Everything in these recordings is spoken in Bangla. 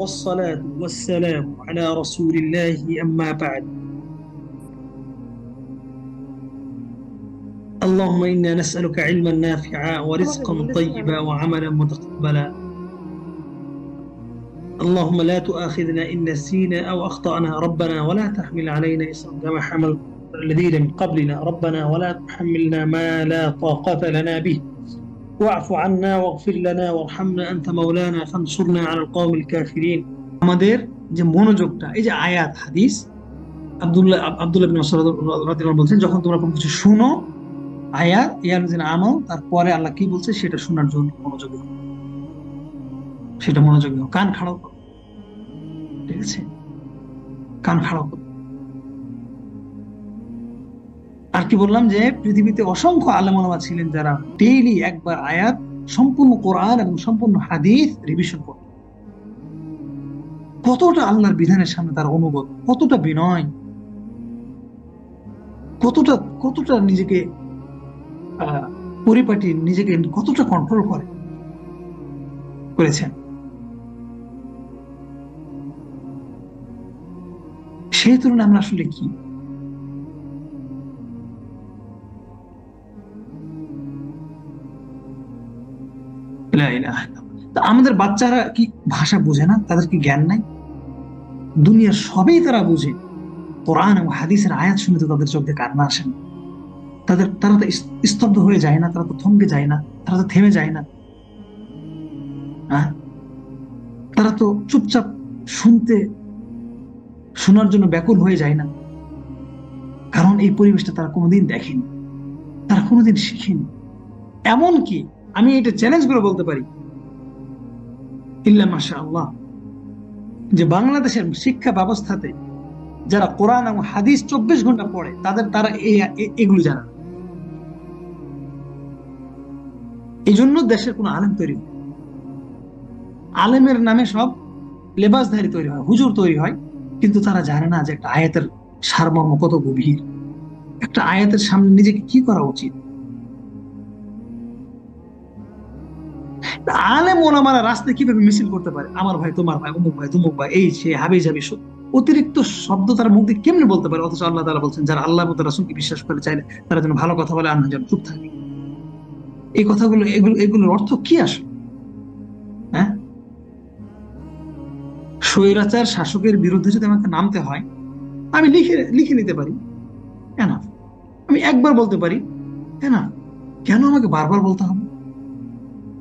والصلاة والسلام على رسول الله أما بعد. اللهم إنا نسألك علما نافعا ورزقا طيبا وعملا متقبلا. اللهم لا تؤاخذنا إن نسينا أو أخطأنا ربنا ولا تحمل علينا إصرا كما حملت الذين من قبلنا ربنا ولا تحملنا ما لا طاقة لنا به واعف عنا واغفر لنا وارحمنا أنت مولانا فانصرنا على القوم الكافرين. আমাদের যে মনোযোগটা এই যে আয়াত হাদিস আব্দুল্লাহ বিন মাসউদ রাদিয়াল্লাহু বলছেন যখন তোমরা কোনো কিছু শুনো আয়াত ইয়ালুযিনা আমানু তারপরে আল্লাহ কি বলছে সেটা শোনার জন্য মনোযোগী হও, সেটা মনোযোগী হও, কান খাড়াও করো, ঠিক আছে, কান খাড়াও করো। আর কি বললাম যে পৃথিবীতে অসংখ্য আলেম ওলামা ছিলেন যারা ডেইলি একবার আয়াত সম্পূর্ণ কোরআন এবং সম্পূর্ণ হাদিস রিভিশন করত। কতটা আল্লাহর বিধানের সামনে তার অনুগত, কতটা বিনয়, কতটা কতটা নিজেকে পরিপাটি, নিজেকে কতটা কন্ট্রোল করেছেন। সেই তুলনায় আমরা আসলে কি? আমাদের বাচ্চারা কি ভাষা বোঝে না? তাদের কি জ্ঞান নাই? দুনিয়ার সবই তারা বুঝে, কোরআন এবং হাদিসের আয়াত শুনে তো তাদের চোখে কান্না আসে না, তারা তো স্তব্ধ হয়ে যায় না, তারা তো থমকে যায় না, তারা তো থেমে যায় না, তারা তো চুপচাপ শোনার জন্য ব্যাকুল হয়ে যায় না, কারণ এই পরিবেশটা তারা কোনোদিন দেখেনি, তারা কোনোদিন শিখেনি। এমনকি আমি এটা চ্যালেঞ্জ করে বলতে পারি ইল্লা মাশাআল্লাহ যে বাংলাদেশের শিক্ষা ব্যবস্থাতে যারা কোরআন এবং হাদিস 24 ঘন্টা পড়ে তারা এগুলো জানে না। এই জন্য দেশের কোনো আলেম তৈরি হয়, আলেমের নামে সব লেবাসধারী তৈরি হয়, হুজুর তৈরি হয়, কিন্তু তারা জানে না যে একটা আয়াতের সারমর্ম কত গভীর, একটা আয়াতের সামনে নিজেকে কি করা উচিত। আলেম ওলামারা রাস্তায় কিভাবে মিছিল করতে পারে, আমার ভাই তোমার ভাই, অমুক ভাই তুমুক ভাই, এই সে হাবি জাবি, অতিরিক্ত শব্দ তার মুখ দিয়ে কেমনে বলতে পারে? অথচ আল্লাহ তাআলা বলছেন যারা আল্লাহ এবং রাসূলকে বিশ্বাস করে চাইলে তারা যেন ভালো কথা বলে আর না যেন চুপ থাকে। এই কথাগুলো এগুলোর অর্থ কি আসলে? হ্যাঁ, স্বৈরাচার শাসকের বিরুদ্ধে যদি আমাকে নামতে হয় আমি লিখে নিতে পারি, কেন? আমি একবার বলতে পারি, কেন আমাকে বারবার বলতে হবে?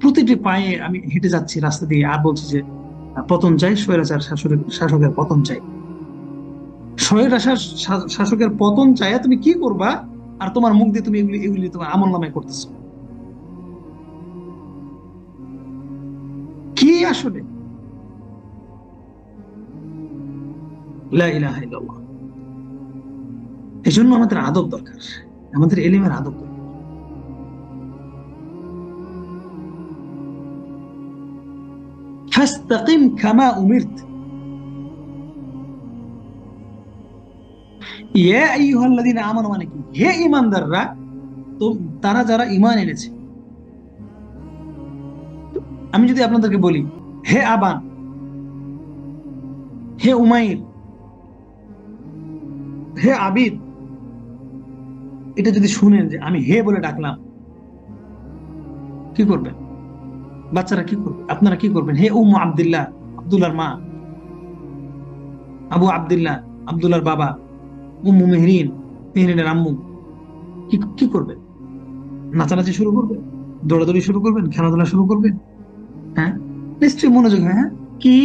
প্রতিটি পায়ে আমি হেঁটে যাচ্ছি রাস্তা দিয়ে আর বলছি যে পতন চাই, স্বৈরাচার শাসকের পতন চাই। স্বৈরাচার শাসকের পতন চাই, তুমি কি করবা? আর তোমার মুখ দিয়ে তুমি এগুলি তোমার আমল নামায় করতেছো কি আসলে? লা ইলাহা ইল্লাল্লাহ। এই জন্য আমাদের আদব দরকার, আমাদের এলিমের আদব দরকার। ফাস্তাকিম কামা উমিরত, ইয়া আইয়ুহাল্লাযীনা আমানু মানে কি? হে ঈমানদাররা, তো তারা যারা ঈমান এনেছে। আমি যদি আপনাদেরকে বলি হে আবান, হে উমাইর, হে আবিদ, এটা যদি শুনেন যে আমি হে বলে ডাকলাম, কি করবেন? বাচ্চারা কি করবে? আপনারা কি করবেন? হে উম্মু আব্দুল্লাহ, আব্দুল্লাহর মা, আবু আব্দুল্লাহ, আব্দুল্লাহর বাবা, উম্মু মেহরিন, মেহরিনের আম্মু, কি করবেন? নাচানাচি শুরু করবেন, দৌড়াদৌড়ি শুরু করবেন, খেলাধুলা শুরু করবেন? হ্যাঁ, নিশ্চয়ই মনোযোগ। হ্যাঁ, কি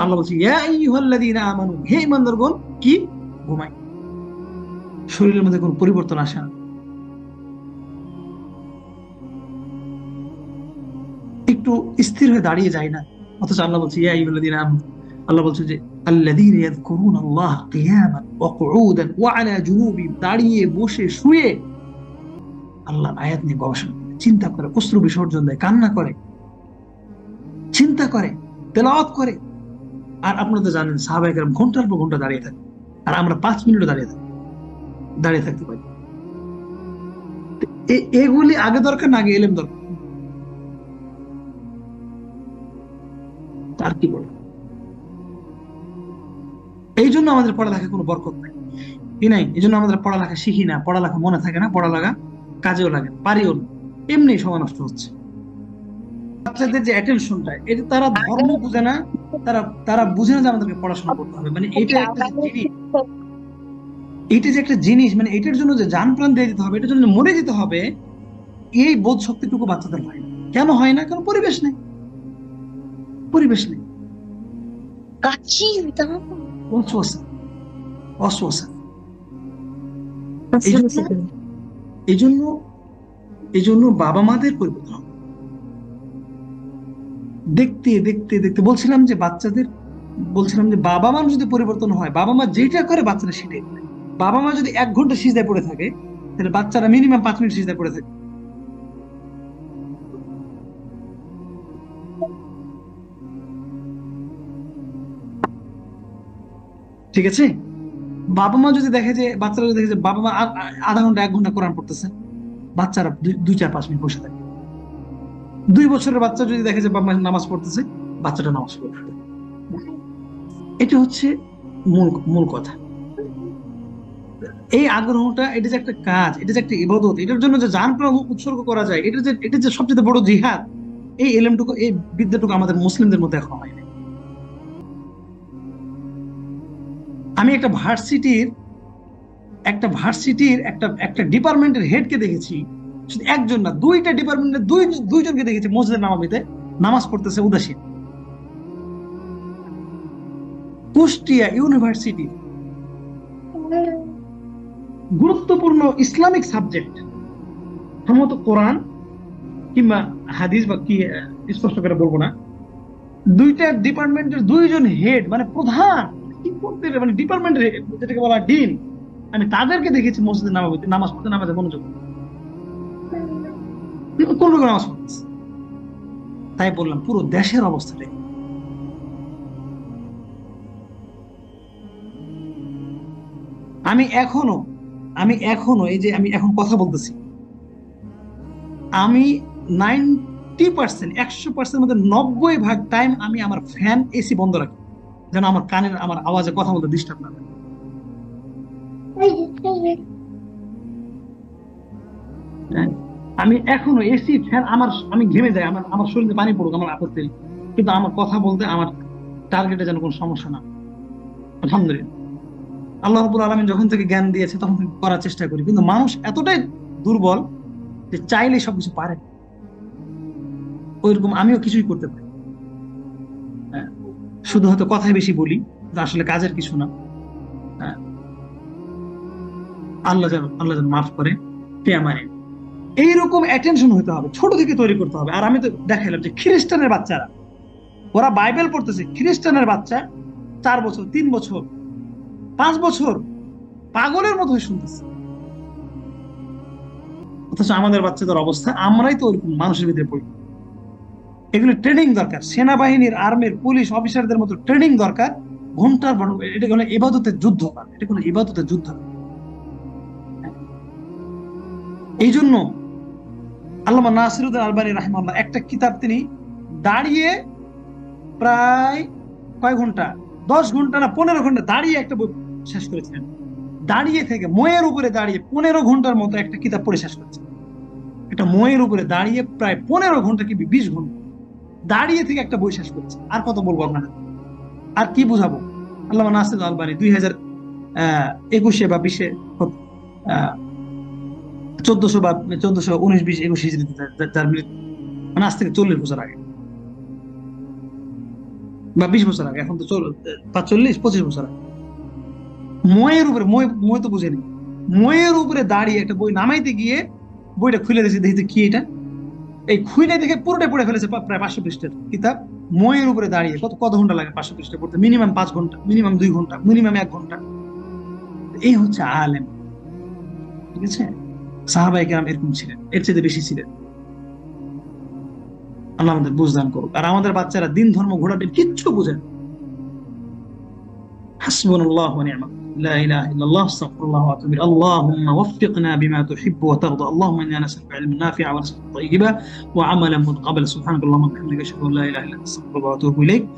আল্লাহ বলছে ইয়া আইয়ুহাল্লাযীনা আমানু, হে ঈমানদারগণ, কি? ঘুমাই। শরীরের মধ্যে কোনো পরিবর্তন আসে না, একটু স্থির হয়ে দাঁড়িয়ে যায় না, অথচ আল্লাহ বলছে ইয়া আইয়ুহাল্লাযীনা আমানু, আল্লাহ বলছে যে আল্লাযীনা ইয়াযকুরুনাল্লাহ কিয়ামান ওয়া কুউদান ওয়া আলা জুনুবিহিম, দাঁড়িয়ে বসে শুয়ে আল্লাহর আয়াত নিয়ে গবেষণা করে, চিন্তা করে, অশ্রু বিসর্জন দেয়, কান্না করে, চিন্তা করে, তেলাওয়াত করে। আর আপনারা তো জানেন সাহাবায়ে কেরাম ঘন্টার পর ঘন্টা দাঁড়িয়ে থাকে, আর আমরা 5 মিনিটও দাঁড়িয়ে থাকতে পারি। এগুলি আগে দরকার না আগে এলেম দরকার? আর কি বলবো। এই জন্য আমাদের পড়ালেখায় কোনো বরকত নাই, কি নাই। এই জন্য আমাদের পড়ালেখা শিখি না, পড়ালেখা মনে থাকে না, পড়ালেখা কাজেও লাগে না, পারিও না, এমনি সময় নষ্ট হচ্ছে। বাচ্চাদের যে অ্যাটেনশনটা, এটা তারা ধর্ম বুঝে না, তারা তারা বুঝে না যে আমাদেরকে পড়াশোনা করতে হবে, মানে এটা একটা যে জিনিস, এটা যে একটা জিনিস, মানে এটার জন্য যে জান প্রাণ দিয়ে দিতে হবে, এটার জন্য যে মরে যেতে হবে, এই বোধ শক্তিটুকু বাচ্চাদের হয় না। কেন হয় না? কারণ পরিবেশ নেই, পরিবেশ নেই, অসুস্থ, অসুস্থ। এই জন্য এই জন্য এই জন্য বাবা মাদের পরিবর্তন হবে। দেখতে দেখতে দেখতে বলছিলাম যে বাবা মা যদি পরিবর্তন হয়, বাবা মা যেটা করে বাচ্চারা সেটাই করে। বাবা মা যদি 1 ঘন্টা সিজদায় পড়ে থাকে, তাহলে বাচ্চারা মিনিমাম 5 মিনিট সিজদায় পড়ে থাকে। ঠিক আছে? বাবা মা যদি দেখে যে বাচ্চারা যদি দেখে যে বাবা মা আধা ঘন্টা 1 ঘন্টা কোরআন পড়তেছে, বাচ্চারা 2 4 5 মিনিট বসে থাকে। 2 বছরের বাচ্চা যদি দেখে যে বাবা মা নামাজ পড়তেছে, বাচ্চাটা নামাজ পড়বে। এটা হচ্ছে মূল মূল কথা। এই আগ্রহটা, এটা যে একটা কাজ, এটা যে একটা ইবাদত, এটার জন্য যে জান প্রাণ উৎসর্গ করা যায়, এটা যে সবচেয়ে বড় জিহাদ, এই এলেমটুকু, এই বিদ্যাটুকু আমাদের মুসলিমদের মধ্যে এখন হয় না। আমি একটা একটা ডিপার্টমেন্টের হেডকে দেখেছি, শুধু একজন না, 2টা ডিপার্টমেন্টের দুইজনকে দেখেছি মসজিদের নামাবিতে নামাজ পড়তেছে উদাসীন। কুষ্টিয়া ইউনিভার্সিটি, গুরুত্বপূর্ণ ইসলামিক সাবজেক্ট, সম্ভবত কোরআন কিংবা হাদিস বা কি, স্পষ্ট করে বলবো না, 2টা ডিপার্টমেন্টের 2জন হেড, মানে প্রধান শিক্ষকদের, মানে ডিপার্টমেন্টের যেটাকে বলা ডিন, আমি তাদেরকে দেখেছি মসজিদের নামাবিতে নামাজ পড়তে, নামাজে মনোযোগ, কোন রকম নামাজ পড়তেছে। তাই বললাম পুরো দেশের অবস্থাটাই। আমি এখনো আমি এখনো এই যে আমি এখন কথা বলতেছি, আমি 100% মধ্যে 90% টাইম আমি আমার ফ্যান এসি বন্ধ রাখি, যেন আমার কানের আমার আওয়াজে কথা বলতে ডিস্টার্ব না হয়। হ্যাঁ? আমি এখনো এসি ফ্যান, আমি ঘেমে যাই, আমার শরীরে পানি পড়ুক, আমার আপত্তি নেই, কিন্তু আমার কথা বলতে আমার টার্গেটে যেন কোনো সমস্যা না হয়। আলহামদুলিল্লাহ, আল্লাহ রাব্বুল আলামিন যখন থেকে জ্ঞান দিয়েছে তখন থেকে করার চেষ্টা করি, কিন্তু মানুষ এতটাই দুর্বল যে চাইলে সবকিছু পারে। ওইরকম আমিও কিছুই করতে পারি। হ্যাঁ, শুধু হয়তো কথাই বেশি বলি, কিন্তু আসলে কাজের কিছু না। হ্যাঁ, আল্লাহ যেন মাফ করে, কে মানে। এইরকম অ্যাটেনশন হতে হবে, ছোট থেকে তৈরি করতে হবে। আর আমি তো দেখাইলাম যে খ্রিস্টানের বাচ্চারা, ওরা বাইবেল পড়তেছে, খ্রিস্টানের বাচ্চা 4 বছর, 3 বছর, 5 বছর পাগলের মতো হয়ে শুনতেছে। অথচ আমাদের বাচ্চাদের অবস্থা, আমরাই তো ওরকম মানুষের ভিতরে পড়ি। এগুলো ট্রেনিং দরকার, সেনাবাহিনীর, আর্মির, পুলিশ অফিসারদের মতো ট্রেনিং দরকার। ঘন্টার বড়, এটা কোনো ইবাদতের যুদ্ধ না, এটা কোনো ইবাদতের যুদ্ধ না। এই জন্য আল্লামা নাসিরুদ্দিন আলবানী রাহিমাহুল্লাহ একটা কিতাব তিনি দাঁড়িয়ে প্রায় কয় ঘন্টা, 10 ঘন্টা না 15 ঘন্টা দাঁড়িয়ে একটা বই শেষ করেছিলেন। দাঁড়িয়ে থেকে ময়ের উপরে দাঁড়িয়ে 15 ঘন্টার মতো একটা কিতাব পড়ে শেষ করেছেন। এটা ময়ের উপরে দাঁড়িয়ে প্রায় 15 ঘন্টা কি 20 ঘন্টা দাঁড়িয়ে থেকে একটা বই শেষ করেছে। আর কত বলবো আপনারা, আর কি বুঝাবো। আল্লামা নাসিরুদ্দিন আলবানী 2021 বা 20-এ, 1400 বা 1419 20 21 হিজরিতে, যার মৃত্যু, মানে আজ থেকে 40 বছর আগে বা 20 বছর আগে, এখন তো 40 45 25 বছর আগে। ময়ের উপরে, মই তো বুঝেনি, ময়ের উপরে দাঁড়িয়ে একটা বই নামাইতে গিয়ে বইটা খুলে দিয়েছে, দেখতে কি এটা, এই খুলে দেখে পুরোটাই পড়ে ফেলেছে, প্রায় 500 পৃষ্ঠার কিতাব। ময়ের উপরে দাঁড়িয়ে কত কত ঘন্টা লাগে 500 পৃষ্ঠা পড়তে? মিনিমাম 5 ঘন্টা, মিনিমাম 2 ঘন্টা, মিনিমাম 1 ঘন্টা। এই হচ্ছে আলেম। ঠিক আছে? সাহাবায়ে কেরাম এরকম ছিলেন, এর চেয়ে বেশি ছিলেন। আল্লাহ আমাদের বুঝদান করুক। আর আমাদের বাচ্চারা দিন ধর্ম ঘোরাতে কিচ্ছু বুঝেন। হাসবুনাল্লাহু ওয়া নি'মাল ওয়াকিল। لا إله إلا الله، استغفر الله وأتوب إليه. اللهم وفقنا بما تحب وترضى. اللهم إنا نسألك علما نافعا ورزقا طيبا وعملا متقبلا. سبحانك اللهم وبحمدك أشهد أن لا إله إلا أنت، أستغفرك وأتوب إليك.